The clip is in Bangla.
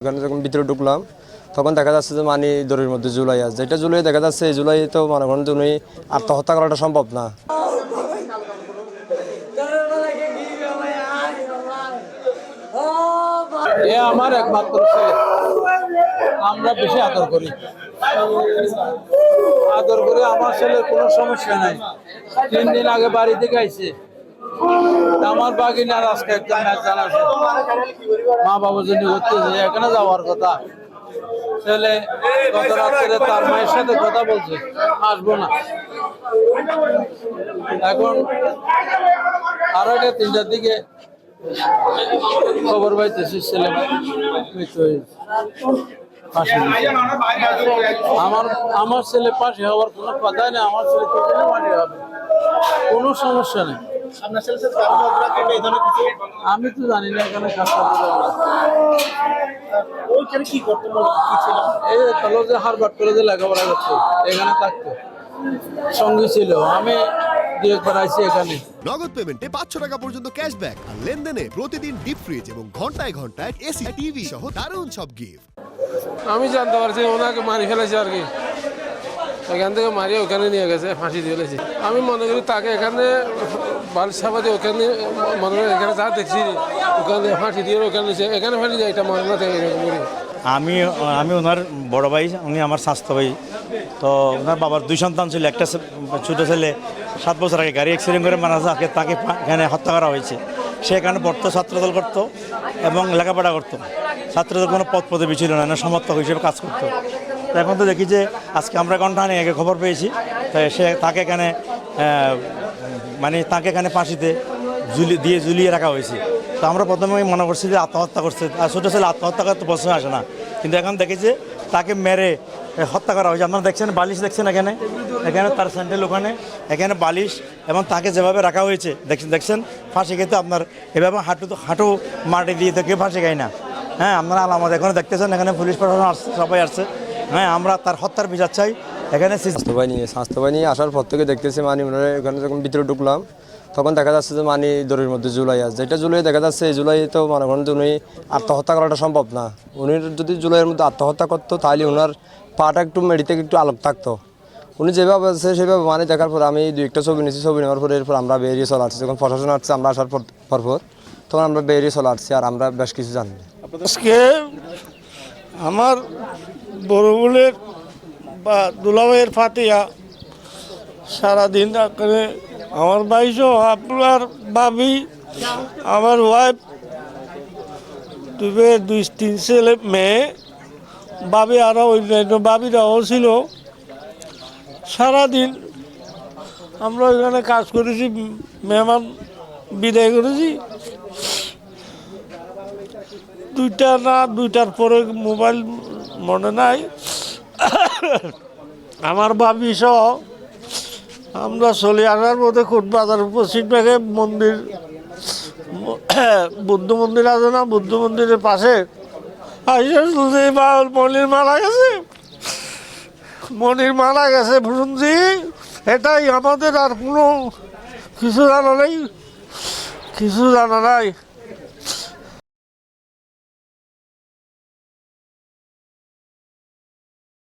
ওখানে যখন ভিতরে ঢুকলাম তখন দেখা যাচ্ছে যে মানি দড়ির মধ্যে জুলাই আছে, যেটা জুলাই দেখা যাচ্ছে এই জুলাই তো মনে করেন যে উনি আত্মহত্যা করাটা সম্ভব না। এ আমার একমাত্র ছেলে, আমরা বেশি আদর করি। আমার ছেলের কোনো সমস্যা নাই। 3 দিন আগে বাড়ি থেকে আইছে, আমার বাগিনার আজকে একটা ম্যাচ জানাছে, মা বাবার জন্য ঘুরতেছে, এখানে যাওয়ার কথা। ছেলে গত রাত্রে তার মায়ের সাথে কথা বলছে, আসবো না। এখন আরো 3টার দিকে খবর পাইতেছি ছেলে মৃত্যু হয়েছে। আমার ছেলে পাশে হওয়ার কোনো কথাই নেই। আমার ছেলে মাটি হবে, কোনো সমস্যা নেই। আমি তো জানি না এখানে কাজ করতে এই কলেজে হারবার্ড কলেজে লেখাপড়া করছে, এখানে থাকতো, সঙ্গী ছিল। আমি এখানে নগদ পেমেন্টে 500 টাকা পর্যন্ত ক্যাশব্যাক আর লেনদেনে প্রতিদিন ডিপ ফ্রিজ এবং ঘন্টায় ঘন্টায় এসি টিভি সহ দারুণ সব গিফট। আমি জানতে পারছি ওনাকে মারি ফেলেছে আর কি, এখান থেকে মারিয়ে ওখানে নিয়ে গেছে, ফাঁসি দিয়ে ফেলেছে। আমি মনে করি তাকে এখানে বালসাবাদে ওখানে মনে করি এখানে যা দেখছি ওখানে ফাঁসি দিয়ে ওখানে এখানে ফাঁসি যায়, এটা মনে না থাকে এরকম করি। আমি ওনার বড় ভাই, উনি আমার স্বাস্থ্য ভাই। তো ওনার বাবার 2 সন্তান ছিল, একটা ছোটো ছেলে 7 বছর আগে গাড়ি অ্যাক্সিডেন্ট করে মারা যায়, তাকে এখানে হত্যা করা হয়েছে। সে এখানে পড়তো, ছাত্রদল করতো এবং লেখাপড়া করতো। ছাত্রদল কোনো পদ পদবি ছিল না, সমর্থক হিসেবে কাজ করতো। তো এখন তো দেখি যে আজকে আমরা ঘন্টাখানেক আগে খবর পেয়েছি, তাই তাকে এখানে তাকে এখানে ফাঁসিতে ঝুলিয়ে রাখা হয়েছে। তো আমরা প্রথমেই মনে করছি যে আত্মহত্যা করছে, আর ছোটো ছেলে আত্মহত্যা করতে প্রশ্ন আসে না, কিন্তু এখন দেখেছি তাকে মেরে হত্যা করা হয়েছে। আপনারা দেখছেন বালিশ দেখছেন, এখানে তার স্যান্ডেল, এখানে বালিশ, এবং তাকে যেভাবে রাখা হয়েছে দেখছেন ফাঁসি খেতে আপনার এভাবে হাঁটু মাটি দিয়ে তো কেউ ফাঁসি খায় না। হ্যাঁ, আপনারা আলামত এখানে দেখতেছেন, এখানে পুলিশ প্রশাসন আসছে, সবাই আসছে। হ্যাঁ, আমরা তার হত্যার বিচার চাই। এখানে স্বাস্থ্য বাহিনী আসার পর থেকে দেখতেছি ওখানে যখন ভিতরে ঢুকলাম তখন দেখা যাচ্ছে যে মানি দড়ির মধ্যে জুলাই আছে, যেটা জুলাই দেখা যাচ্ছে এই জুলাই তো মনে করেন যে উনি আত্মহত্যা করাটা সম্ভব না। উনি যদি জুলাইয়ের মধ্যে আত্মহত্যা করতো তাহলে ওনার পাটা একটু মেডি থেকে একটু আলোক থাকতো। উনি যেভাবে আছে সেভাবে মানে দেখার পর আমি 2-1টা ছবি নিয়েছি। ছবি নেওয়ার পরে এরপর আমরা বেরিয়ে চলে আসছি। যখন প্রশাসন আসছে আমরা আসার পর তখন আমরা বেরিয়ে চলে আসছি, আর আমরা বেশ কিছু জানি। আজকে আমার বড় বোনের বা দুলাভাইয়ের ফাতিয়া সারাদিন করে আমার ভাইসহ আপনার ভাবি, আমার ওয়াইফ, 2 ছেলে মেয়ে, ভাবি আরও অন্যান্য ভাবিরাও ছিল। সারাদিন আমরা ওইখানে কাজ করেছি, মেহমান বিদায় করেছি। 2টার পরে মোবাইল মনে নাই। আমার ভাবি সহ আমরা চলে আসার মধ্যে কোটবাজার পশ্চিমবঙ্গে মন্দির, বুদ্ধ মন্দির আছে না, বুদ্ধ মন্দিরের পাশে মনির মারা গেছে শুনছি। এটাই আমাদের, আর কোনো কিছু জানা নাই।